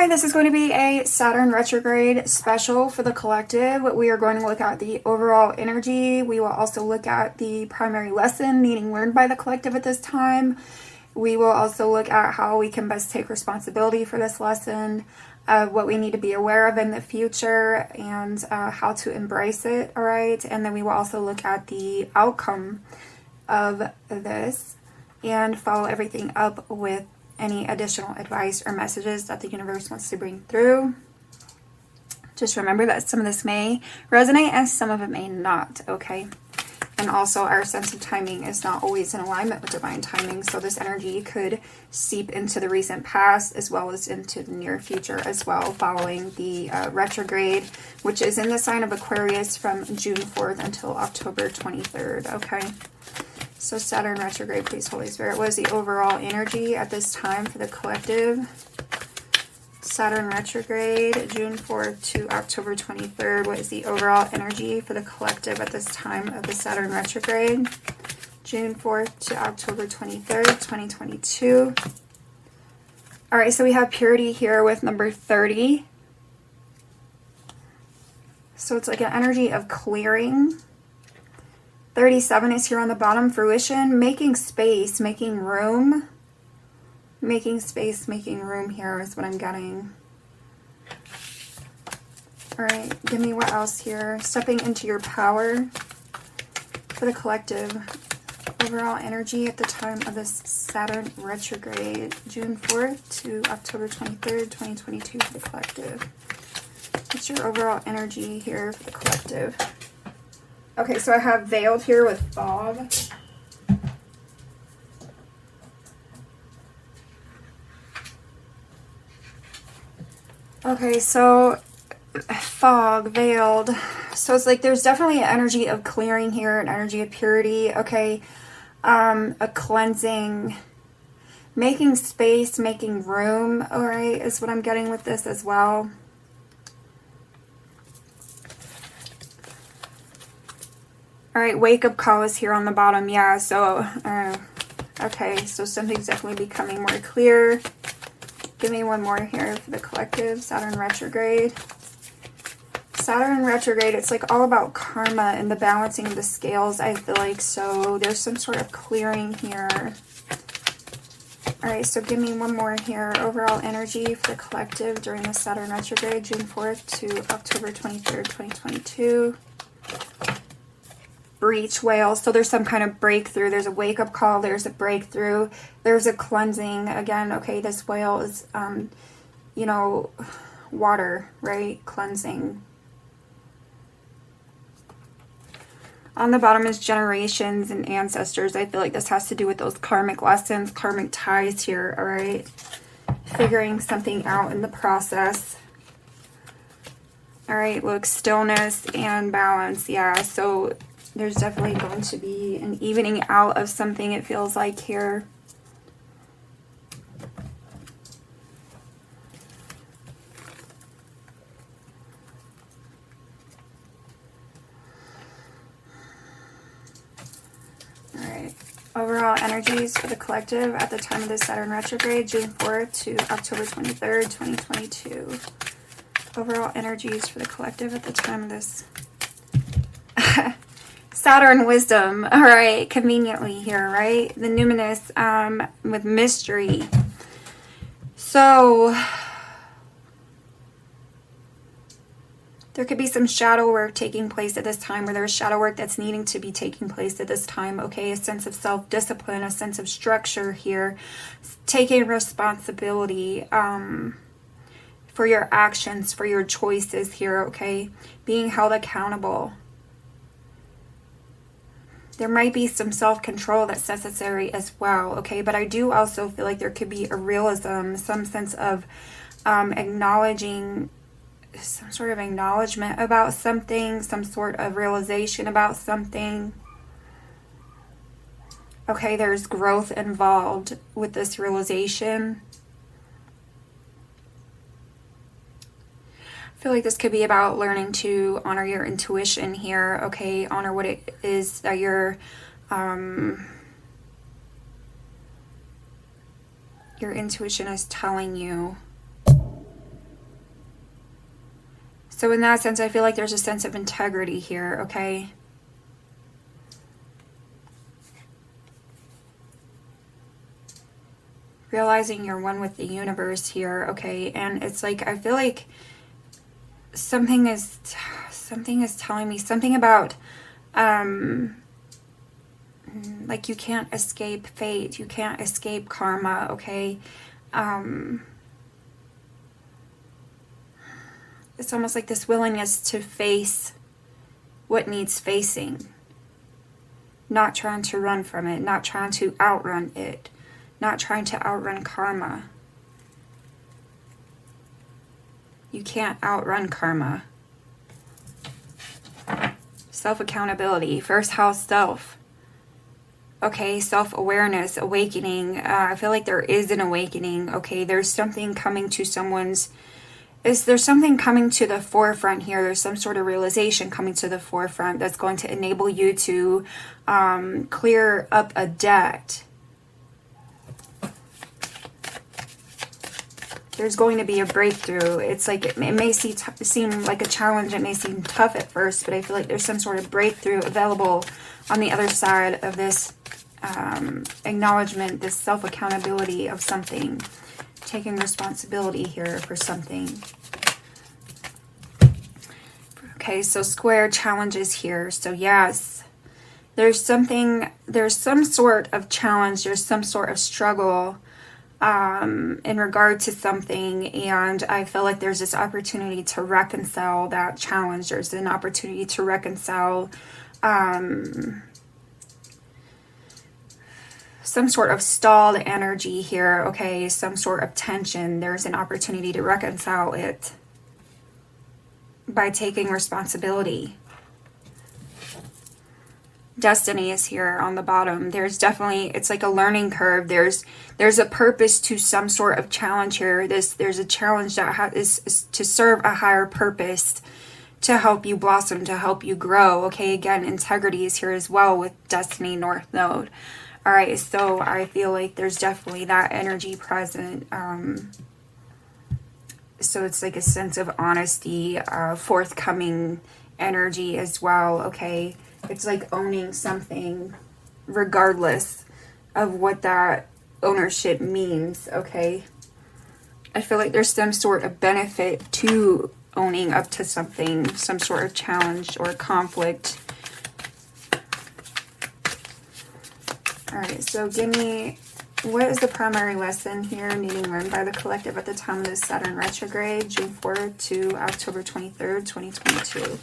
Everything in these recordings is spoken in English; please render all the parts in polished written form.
Hi, this is going to be a Saturn retrograde special for the collective. We are going to look at the overall energy. We will also look at the primary lesson needing learned by the collective at this time. We will also look at how we can best take responsibility for this lesson, what we need to be aware of in the future, and how to embrace it, all right? And then we will also look at the outcome of this and follow everything up with any additional advice or messages that the universe wants to bring through. Just remember that some of this may resonate and some of it may not, okay? And also our sense of timing is not always in alignment with divine timing, so this energy could seep into the recent past as well as into the near future as well, following the retrograde, which is in the sign of Aquarius from June 4th until October 23rd, okay? So Saturn retrograde, please, Holy Spirit, what is the overall energy at this time for the collective? Saturn retrograde, June 4th to October 23rd. What is the overall energy for the collective at this time of the Saturn retrograde? June 4th to October 23rd, 2022. All right, so we have purity here with number 30. So it's like an energy of clearing. 37 is here on the bottom, fruition, making space, making room. Making space, making room here is what I'm getting. All right, give me what else here. Stepping into your power for the collective. Overall energy at the time of this Saturn retrograde, June 4th to October 23rd, 2022 for the collective. What's your overall energy here for the collective? Okay, so I have veiled here with fog. Okay, so fog, veiled. So it's like there's definitely an energy of clearing here, an energy of purity, okay? A cleansing, making space, making room, all right, is what I'm getting with this as well. All right, wake-up call is here on the bottom. Yeah, so, okay, so something's definitely becoming more clear. Give me one more here for the collective. Saturn retrograde. Saturn retrograde, it's like all about karma and the balancing of the scales, I feel like. So there's some sort of clearing here. All right, so give me one more here. Overall energy for the collective during the Saturn retrograde, June 4th to October 23rd, 2022. Breach, whale, so there's some kind of breakthrough. There's a wake-up call, there's a breakthrough, there's a cleansing. Again, okay, this whale is you know, water, right? Cleansing. On the bottom is generations and ancestors. I feel like this has to do with those karmic lessons, karmic ties here, all right? Figuring something out in the process. All right, look, stillness and balance. Yeah, so there's definitely going to be an evening out of something, it feels like here. All right. Overall energies for the collective at the time of the Saturn retrograde, June 4th to October 23rd, 2022. Overall energies for the collective at the time of this Saturn wisdom, all right, conveniently here, right? The numinous with mystery. So there could be some shadow work taking place at this time, where there's shadow work that's needing to be taking place at this time, okay? A sense of self-discipline, a sense of structure here, taking responsibility for your actions, for your choices here, okay? Being held accountable. There might be some self-control that's necessary as well, okay? But I do also feel like there could be a realism, some sense of acknowledging, some sort of acknowledgement about something, some sort of realization about something. Okay, there's growth involved with this realization. I feel like this could be about learning to honor your intuition here, okay? Honor what it is that your intuition is telling you. So in that sense, I feel like there's a sense of integrity here, okay? Realizing you're one with the universe here, okay? And it's like, I feel like something is telling me something about, like you can't escape fate. You can't escape karma, okay? It's almost like this willingness to face what needs facing. Not trying to run from it. Not trying to outrun it. Not trying to outrun karma. You can't outrun karma. Self-accountability. First house self. Okay, self-awareness, awakening. I feel like there is an awakening. Okay, there's something coming to someone's... There's something coming to the forefront here. There's some sort of realization coming to the forefront that's going to enable you to clear up a debt. There's going to be a breakthrough. It's like it may seem like a challenge. It may seem tough at first, but I feel like there's some sort of breakthrough available on the other side of this acknowledgement, this self-accountability of something. Taking responsibility here for something. Okay, so square challenges here. So yes, there's some sort of challenge. There's some sort of struggle in regard to something, and I feel like there's this opportunity to reconcile that challenge. There's an opportunity to reconcile some sort of stalled energy here, okay, some sort of tension. There's an opportunity to reconcile it by taking responsibility. Destiny is here on the bottom. There's definitely, it's like a learning curve. There's a purpose to some sort of challenge here. There's a challenge that is to serve a higher purpose, to help you blossom, to help you grow. Okay, again, integrity is here as well with Destiny North Node. All right, so I feel like there's definitely that energy present. So it's like a sense of honesty, forthcoming energy as well, okay? It's like owning something regardless of what that ownership means, okay? I feel like there's some sort of benefit to owning up to something, some sort of challenge or conflict. All right, so give me, what is the primary lesson here needing learned by the collective at the time of this Saturn retrograde, June 4th to October 23rd, 2022?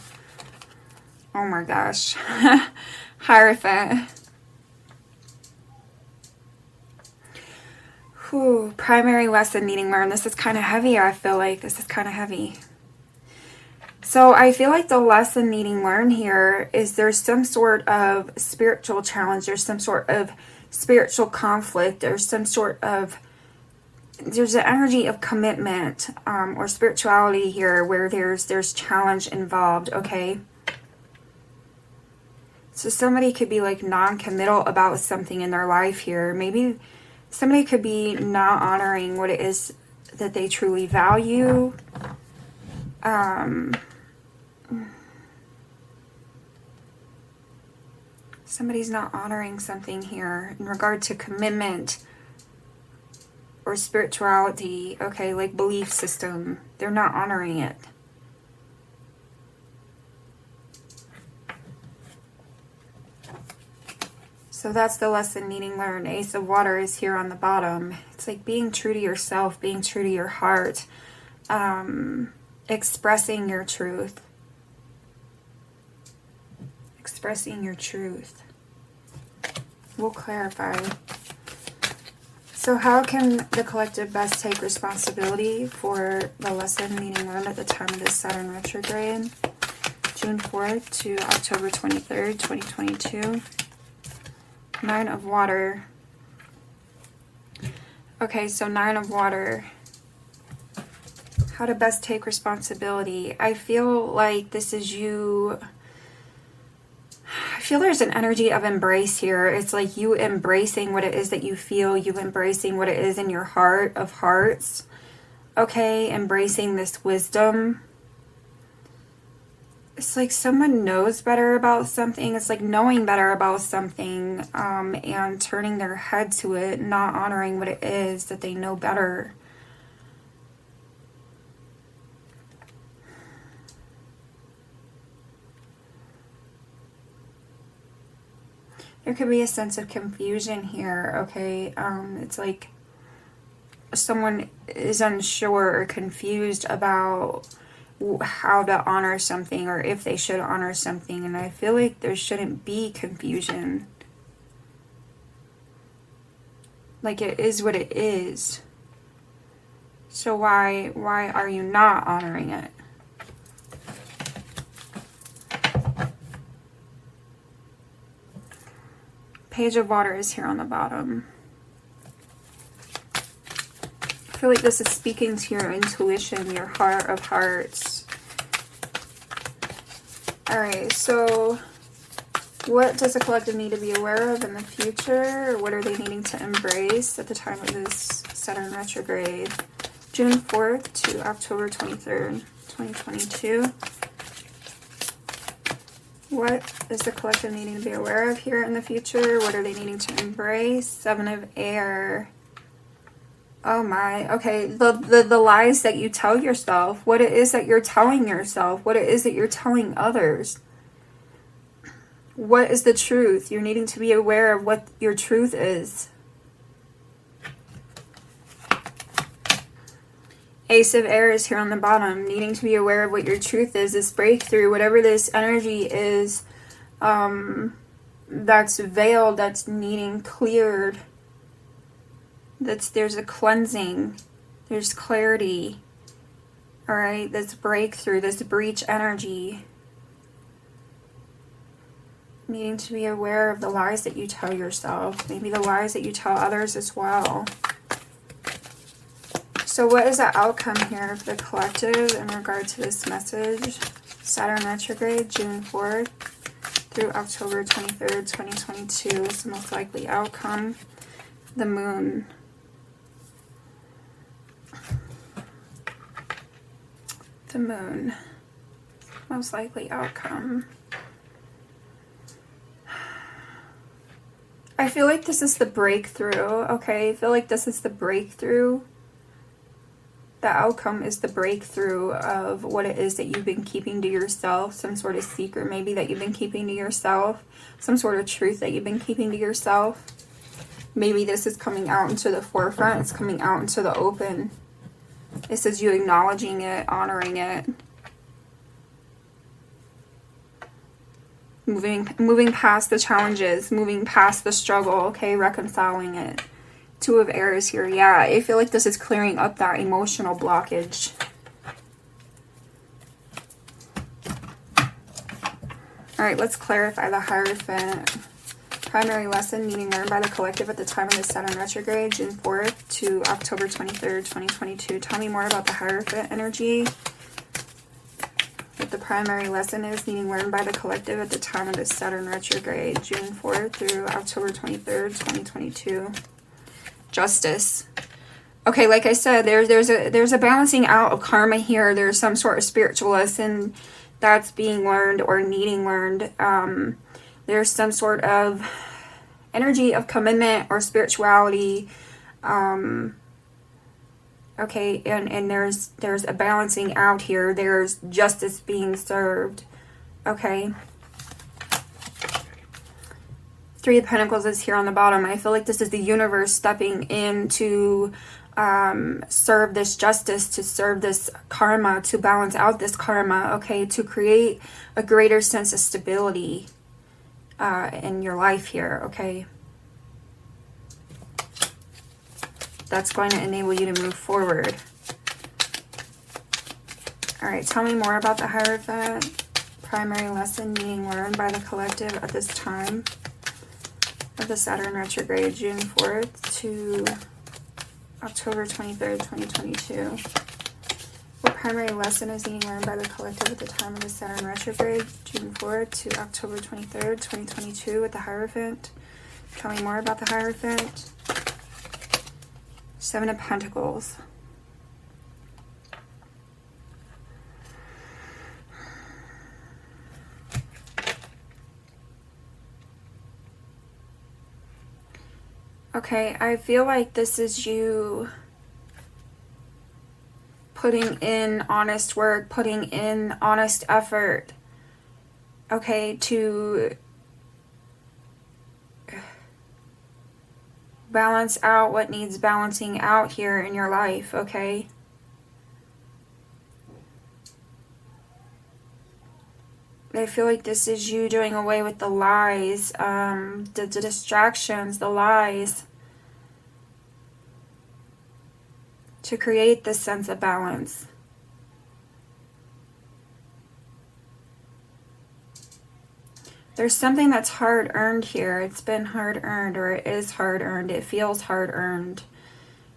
Oh my gosh. Hierophant. Whew, primary lesson needing learned. This is kind of heavy, I feel like. This is kind of heavy. So I feel like the lesson needing learned here is there's some sort of spiritual challenge. There's some sort of spiritual conflict. There's some sort of, there's an energy of commitment or spirituality here where there's challenge involved, okay? So somebody could be like non-committal about something in their life here. Maybe somebody could be not honoring what it is that they truly value. Somebody's not honoring something here in regard to commitment or spirituality, okay, like belief system. They're not honoring it. So that's the lesson needing learned. Ace of Water is here on the bottom. It's like being true to yourself, being true to your heart, expressing your truth. Expressing your truth. We'll clarify. So how can the collective best take responsibility for the lesson needing learned at the time of this Saturn retrograde? June 4th to October 23rd, 2022. Nine of Water. Okay, so Nine of Water. How to best take responsibility. I feel like this is you. I feel there's an energy of embrace here. It's like you embracing what it is that you feel. You embracing what it is in your heart of hearts. Okay, embracing this wisdom. it's like someone knows better about something. It's like knowing better about something, and turning their head to it, not honoring what it is that they know better. There could be a sense of confusion here, okay? It's like someone is unsure or confused about how to honor something, or if they should honor something, and I feel like there shouldn't be confusion. Like, it is what it is. So why are you not honoring it? Page of Water is here on the bottom. I feel like this is speaking to your intuition, your heart of hearts. Alright, so what does the collective need to be aware of in the future? What are they needing to embrace at the time of this Saturn retrograde? June 4th to October 23rd, 2022. What is the collective needing to be aware of here in the future? What are they needing to embrace? Seven of Air. Oh my, okay, the lies that you tell yourself, what it is that you're telling yourself, what it is that you're telling others. What is the truth? You're needing to be aware of what your truth is. Ace of Air is here on the bottom, needing to be aware of what your truth is, this breakthrough, whatever this energy is, that's veiled, that's needing cleared. There's a cleansing, there's clarity, all right, this breakthrough, this breach energy. Needing to be aware of the lies that you tell yourself, maybe the lies that you tell others as well. So what is the outcome here for the collective in regard to this message? Saturn retrograde, June 4th through October 23rd, 2022 is the most likely outcome. The Moon. The Moon. Most likely outcome. I feel like this is the breakthrough, okay? I feel like this is the breakthrough. The outcome is the breakthrough of what it is that you've been keeping to yourself, some sort of secret maybe that you've been keeping to yourself, some sort of truth that you've been keeping to yourself. Maybe this is coming out into the forefront, it's coming out into the open. This is you acknowledging it, honoring it. Moving past the challenges, moving past the struggle, okay, reconciling it. Two of Air is here. Yeah, I feel like this is clearing up that emotional blockage. All right, let's clarify the Hierophant. Primary lesson needing learned by the collective at the time of the Saturn retrograde, June 4th to October 23rd, 2022. Tell me more about the Hierophant energy. What the primary lesson is needing learned by the collective at the time of the Saturn retrograde, June 4th through October 23rd, 2022. Justice. Okay, like I said, there's a balancing out of karma here. There's some sort of spiritual lesson that's being learned or needing learned. There's some sort of energy of commitment or spirituality. Okay, and there's a balancing out here. There's justice being served. Okay. Three of Pentacles is here on the bottom. I feel like this is the universe stepping in to serve this justice, to serve this karma, to balance out this karma, okay, to create a greater sense of stability in your life here, okay. That's going to enable you to move forward. All right, tell me more about the Hierophant. Primary lesson being learned by the collective at this time of the Saturn retrograde, June 4th to October 23rd, 2022. What primary lesson is being learned by the collective at the time of the Saturn retrograde, June 4th to October 23rd, 2022 with the Hierophant? Tell me more about the Hierophant. Seven of Pentacles. Okay, I feel like this is you putting in honest work, putting in honest effort, okay, to balance out what needs balancing out here in your life, okay? I feel like this is you doing away with the lies, the distractions, the lies, to create this sense of balance. There's something that's hard-earned here. It's been hard-earned, or it is hard-earned. It feels hard-earned,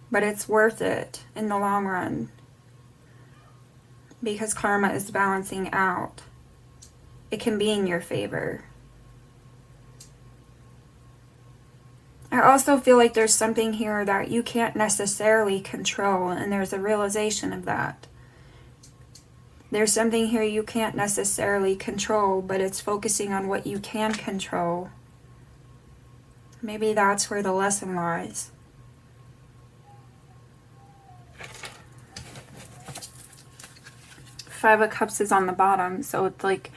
but it's worth it in the long run because karma is balancing out. It can be in your favor. I also feel like there's something here that you can't necessarily control, and there's a realization of that. There's something here you can't necessarily control, but it's focusing on what you can control. Maybe that's where the lesson lies. Five of Cups is on the bottom, so it's like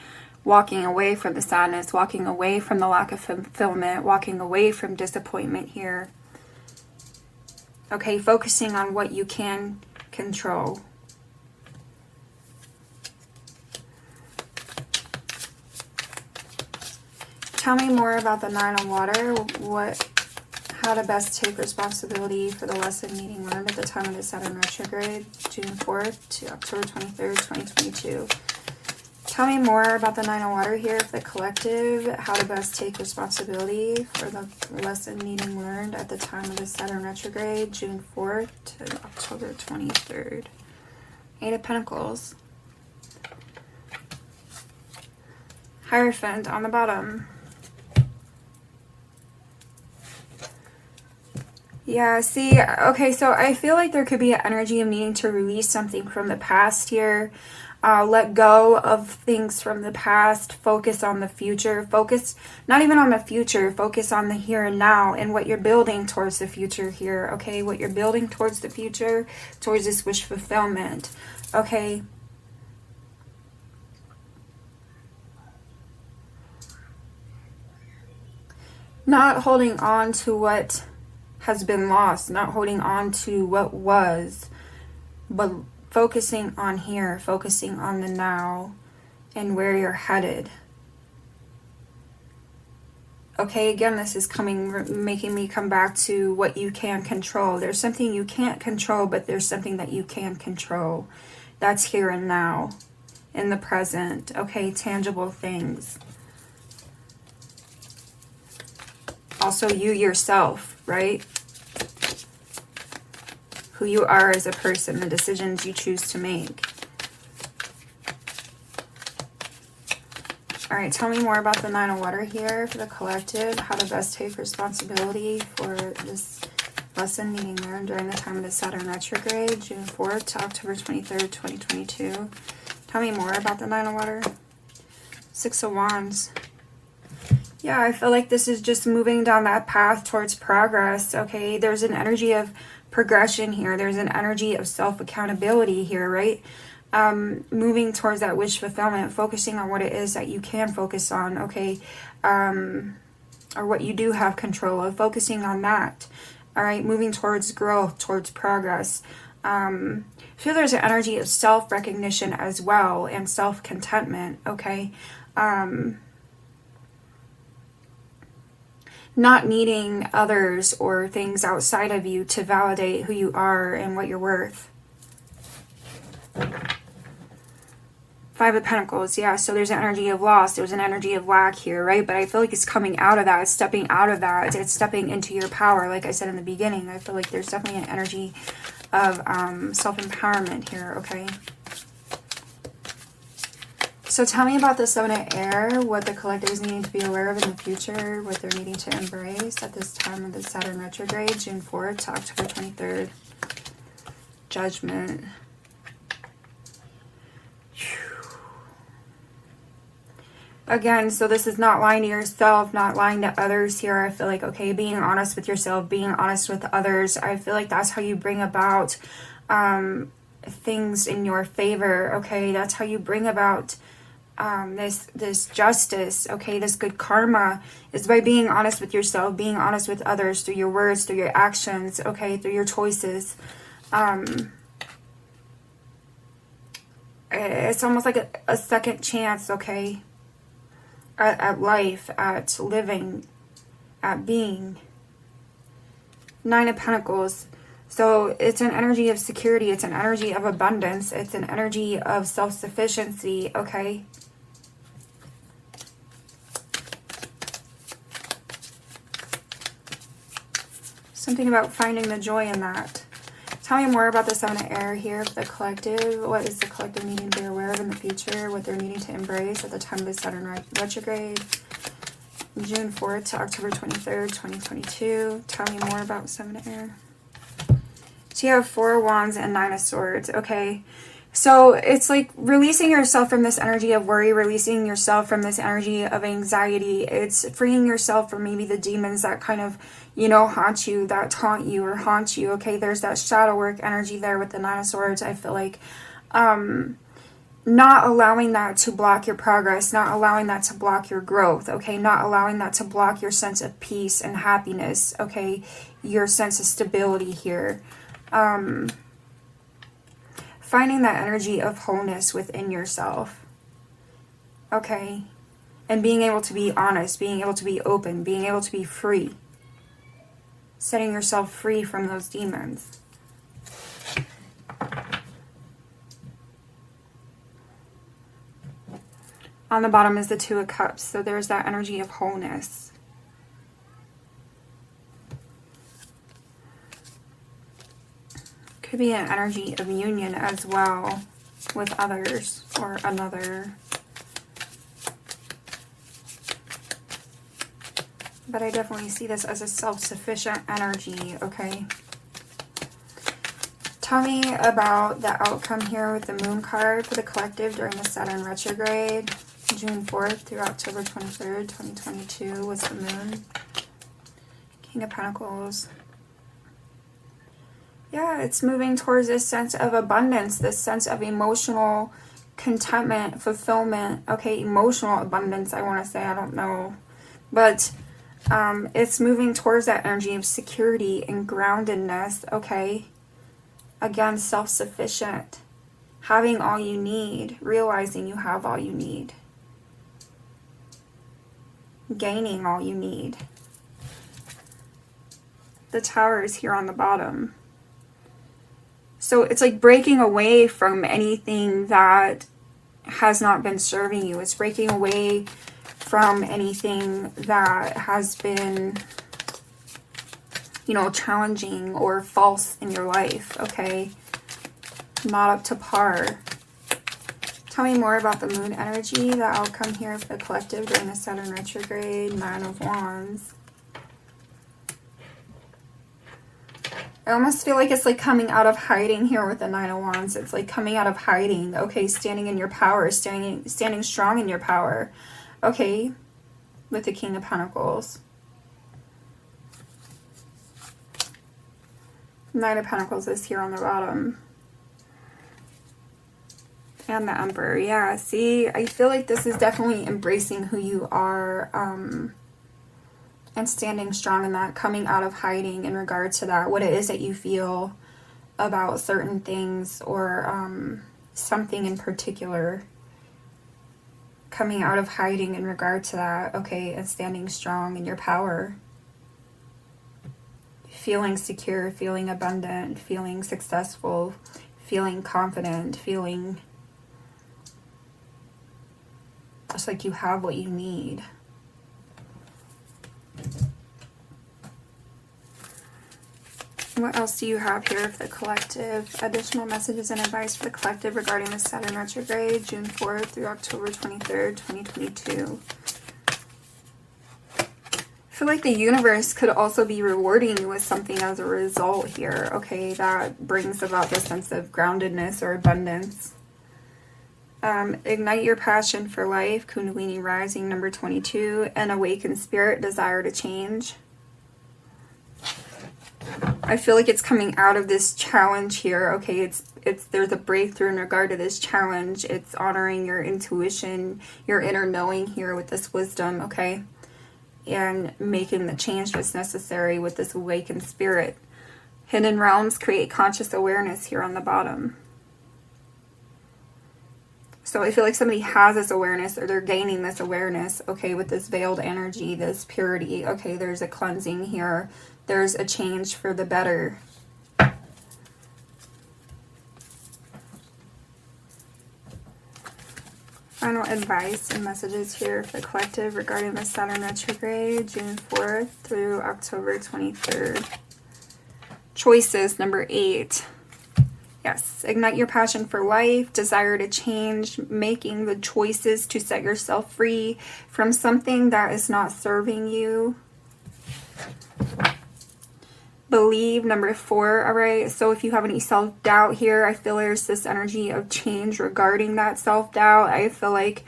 walking away from the sadness, walking away from the lack of fulfillment, walking away from disappointment here. Okay, focusing on what you can control. Tell me more about the Nine of Water. How to best take responsibility for the lesson needing learned at the time of the Saturn retrograde, June 4th to October 23rd, 2022. Tell me more about the Nine of Water here for the collective. How to best take responsibility for the lesson needing learned at the time of the Saturn retrograde, June 4th to October 23rd. Eight of Pentacles. Hierophant on the bottom. Yeah, see, okay, so I feel like there could be an energy of needing to release something from the past here. Let go of things from the past, focus on the future, focus not even on the future, focus on the here and now and what you're building towards the future here, okay? What you're building towards the future, towards this wish fulfillment, okay? Not holding on to what has been lost, not holding on to what was, but focusing on here, focusing on the now and where you're headed. Okay, again, this is making me come back to what you can control. There's something you can't control, but there's something that you can control. That's here and now, in the present. Okay, tangible things. Also, you yourself, right? Who you are as a person, the decisions you choose to make. All right, tell me more about the Nine of Water here for the collective. How to best take responsibility for this lesson needing learned during the time of the Saturn retrograde, June 4th to October 23rd, 2022. Tell me more about the Nine of Water. Six of Wands. Yeah, I feel like this is just moving down that path towards progress, okay? There's an energy of progression here. There's an energy of self-accountability here, right? Moving towards that wish fulfillment, focusing on what it is that you can focus on, okay? Or what you do have control of, focusing on that, all right? Moving towards growth, towards progress. I feel there's an energy of self-recognition as well and self-contentment, okay? Not needing others or things outside of you to validate who you are and what you're worth. Five of Pentacles, yeah, so there's an energy of loss. There's an energy of lack here, right? But I feel like it's coming out of that. It's stepping out of that. It's stepping into your power. Like I said in the beginning, I feel like there's definitely an energy of self-empowerment here, okay? So tell me about the Seven of Air, what the collective is needing to be aware of in the future, what they're needing to embrace at this time of the Saturn retrograde, June 4th to October 23rd. Judgment. again, so this is not lying to yourself, not lying to others here. I feel like, okay, being honest with yourself, being honest with others. I feel like that's how you bring about things in your favor. Okay, that's how you bring about this justice. Okay, this good karma is by being honest with yourself, being honest with others through your words, through your actions. Okay, through your choices. It's almost like a second chance. Okay. At life, at living, at being. 9 of Pentacles. So it's an energy of security. It's an energy of abundance. It's an energy of self-sufficiency. Okay. Something about finding the joy in that. Tell me more about the 7 of Air here for the collective. What is the collective needing to be aware of in the future? What they're needing to embrace at the time of the Saturn retrograde. June 4th to October 23rd, 2022. Tell me more about 7 of Air. So you have 4 of Wands and 9 of Swords. Okay. So it's like releasing yourself from this energy of worry, releasing yourself from this energy of anxiety. It's freeing yourself from maybe the demons that kind of, you know, haunt you, that taunt you or haunt you. Okay, there's that shadow work energy there with the 9 of Swords. I feel like not allowing that to block your progress, not allowing that to block your growth. Okay, not allowing that to block your sense of peace and happiness. Okay, your sense of stability here. Finding that energy of wholeness within yourself. Okay. And being able to be honest, being able to be open, being able to be free. Setting yourself free from those demons. On the bottom is the 2 of Cups. So there's that energy of wholeness. Could be an energy of union as well with others or another. But I definitely see this as a self-sufficient energy, okay? Tell me about the outcome here with the Moon card for the collective during the Saturn retrograde. June 4th through October 23rd, 2022 was the Moon. King of Pentacles. Yeah, it's moving towards this sense of abundance, this sense of emotional contentment, fulfillment. Okay, emotional abundance, I want to say. I don't know. But it's moving towards that energy of security and groundedness. Okay. Again, self-sufficient. Having all you need. Realizing you have all you need. Gaining all you need. The Tower is here on the bottom. So it's like breaking away from anything that has not been serving you. It's breaking away from anything that has been, you know, challenging or false in your life, okay? Not up to par. Tell me more about the Moon energy, the outcome here for the collective during the Saturn retrograde. 9 of Wands. I almost feel like it's like coming out of hiding here with the 9 of Wands. It's like coming out of hiding. Okay, standing in your power, standing strong in your power. Okay, with the King of Pentacles. 9 of Pentacles is here on the bottom. And the Emperor. Yeah, see, I feel like this is definitely embracing who you are, and standing strong in that, coming out of hiding in regard to that, what it is that you feel about certain things or something in particular. Coming out of hiding in regard to that, okay, and standing strong in your power. Feeling secure, feeling abundant, feeling successful, feeling confident, feeling just like you have what you need. What else do you have here for the collective? Additional messages and advice for the collective regarding the Saturn retrograde, June 4th through October 23rd, 2022. I feel like the universe could also be rewarding you with something as a result here, okay, that brings about this sense of groundedness or abundance. Ignite your passion for life, Kundalini rising, number 22, and awaken spirit, desire to change. I feel like it's coming out of this challenge here. Okay, there's a breakthrough in regard to this challenge. It's honoring your intuition, your inner knowing here with this wisdom, okay? And making the change that's necessary with this awakened spirit. Hidden realms create conscious awareness here on the bottom. So I feel like somebody has this awareness, or they're gaining this awareness, okay, with this veiled energy, this purity. Okay, there's a cleansing here. There's a change for the better. Final advice and messages here for the collective regarding the Saturn retrograde, June 4th through October 23rd. Choices, number 8. Yes, ignite your passion for life, desire to change, making the choices to set yourself free from something that is not serving you. Believe, number 4, all right? So if you have any self-doubt here, I feel there's this energy of change regarding that self-doubt. I feel like,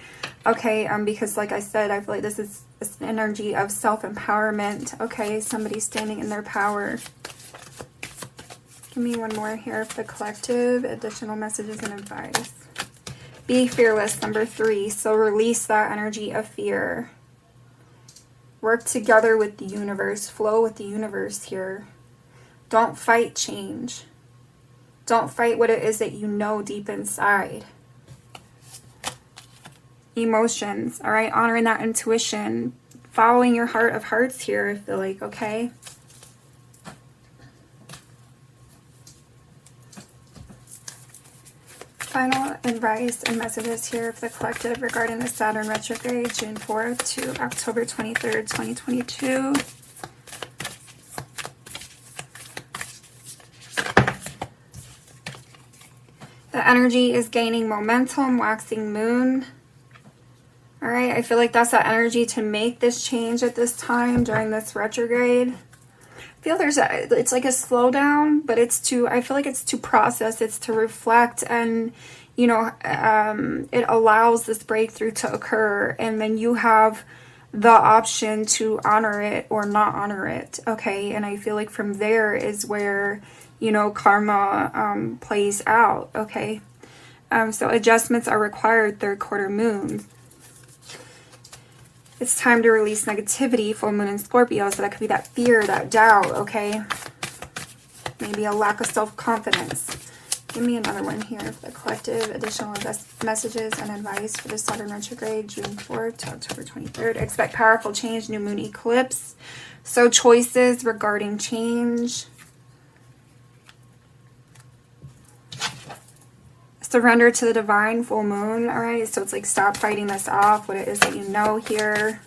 okay, because like I said, I feel like this is an energy of self-empowerment, okay? Somebody standing in their power. Give me one more here for the collective, additional messages and advice. Be fearless, number 3. So release that energy of fear. Work together with the universe. Flow with the universe here. Don't fight change. Don't fight what it is that you know deep inside. Emotions, all right? Honoring that intuition. Following your heart of hearts here, I feel like, okay? Final advice and messages here for the collective regarding the Saturn retrograde, June 4th to October 23rd, 2022. The energy is gaining momentum, waxing moon. All right, I feel like that's that energy to make this change at this time during this retrograde. I feel it's like a slowdown, but I feel like it's to process, it's to reflect, and you know, it allows this breakthrough to occur, and then you have the option to honor it or not honor it, okay? And I feel like from there is where, you know, karma plays out, okay? So adjustments are required, third quarter moon. It's time to release negativity, full moon in Scorpio, so that could be that fear, that doubt, okay? Maybe a lack of self-confidence. Give me another one here for the collective, additional messages and advice for the Saturn retrograde, June 4th to October 23rd. Expect powerful change, new moon eclipse. So choices regarding change. Surrender to the divine, full moon, all right? So it's like stop fighting this off, what it is that you know here.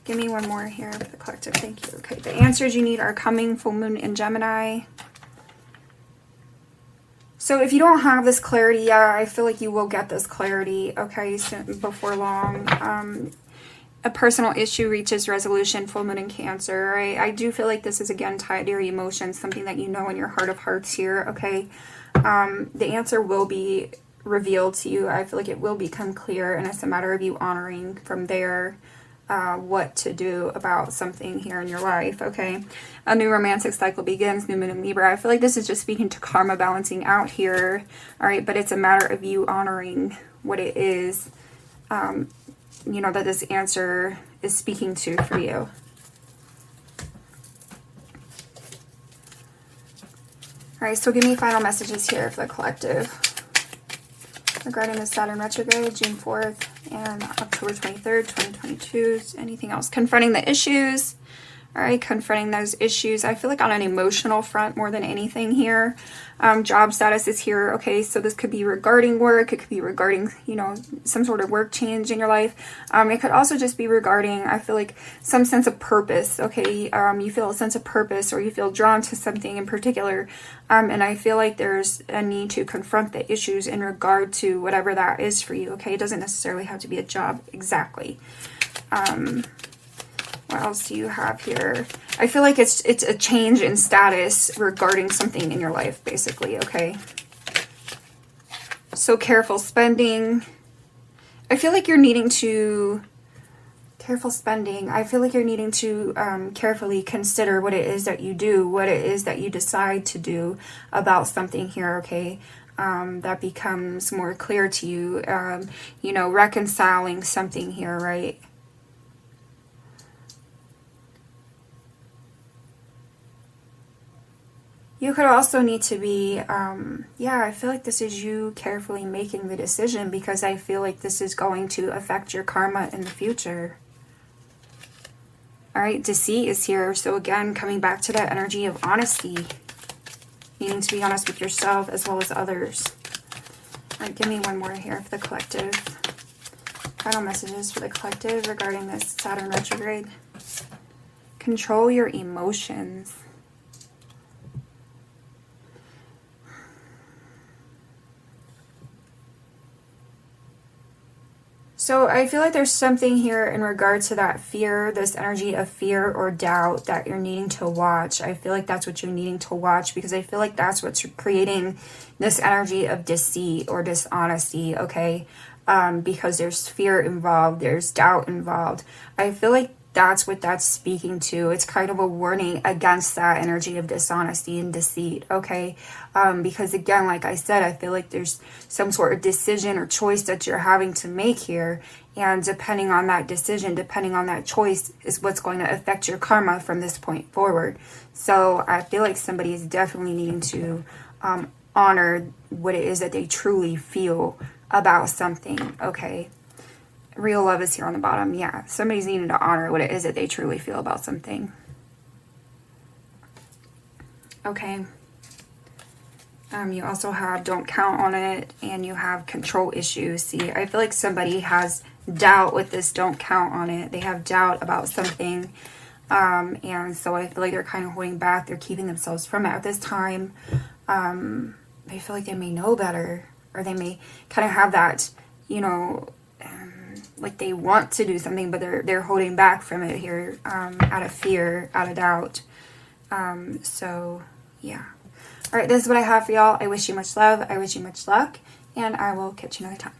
Give me one more here for the collective, thank you. Okay, the answers you need are coming, full moon in Gemini. So if you don't have this clarity yet, I feel like you will get this clarity, okay, before long. A personal issue reaches resolution, full moon in Cancer, right? I do feel like this is, again, tied to your emotions, something that you know in your heart of hearts here, okay? The answer will be revealed to you. I feel like it will become clear, and it's a matter of you honoring from there what to do about something here in your life, okay? A new romantic cycle begins, new moon in Libra. I feel like this is just speaking to karma balancing out here, all right? But it's a matter of you honoring what it is, you know, that this answer is speaking to for you. All right, so give me final messages here for the collective regarding the Saturn retrograde, June 4th and October 23rd, 2022. Anything else? Confronting the issues. All right, confronting those issues. I feel like on an emotional front more than anything here. Job status is here. Okay, so this could be regarding work. It could be regarding, you know, some sort of work change in your life. It could also just be regarding, I feel like, some sense of purpose. Okay, you feel a sense of purpose, or you feel drawn to something in particular. And I feel like there's a need to confront the issues in regard to whatever that is for you. Okay, it doesn't necessarily have to be a job exactly. What else do you have here? I feel like it's a change in status regarding something in your life, basically, okay? So careful spending. I feel like you're needing to... Careful spending. I feel like you're needing to carefully consider what it is that you do, what it is that you decide to do about something here, okay? That becomes more clear to you, you know, reconciling something here, right? You could also need to be, yeah, I feel like this is you carefully making the decision, because I feel like this is going to affect your karma in the future. All right, deceit is here. So again, coming back to that energy of honesty, needing to be honest with yourself as well as others. All right, give me one more here for the collective. Final messages for the collective regarding this Saturn retrograde. Control your emotions. So I feel like there's something here in regards to that fear, this energy of fear or doubt that you're needing to watch. I feel like that's what you're needing to watch, because I feel like that's what's creating this energy of deceit or dishonesty, okay? Because there's fear involved, there's doubt involved. I feel like that's what that's speaking to. It's kind of a warning against that energy of dishonesty and deceit, okay? Because again, like I said, I feel like there's some sort of decision or choice that you're having to make here. And depending on that decision, depending on that choice, is what's going to affect your karma from this point forward. So I feel like somebody is definitely needing to honor what it is that they truly feel about something, okay? Real love is here on the bottom. Yeah, somebody's needing to honor what it is that they truly feel about something. Okay. You also have don't count on it, and you have control issues. See, I feel like somebody has doubt with this don't count on it. They have doubt about something. And so I feel like they're kind of holding back. They're keeping themselves from it at this time. They feel like they may know better, or they may kind of have that, you know, like they want to do something, but they're holding back from it here, out of fear, out of doubt. So yeah. All right, this is what I have for y'all. I wish you much love. I wish you much luck, and I will catch you another time.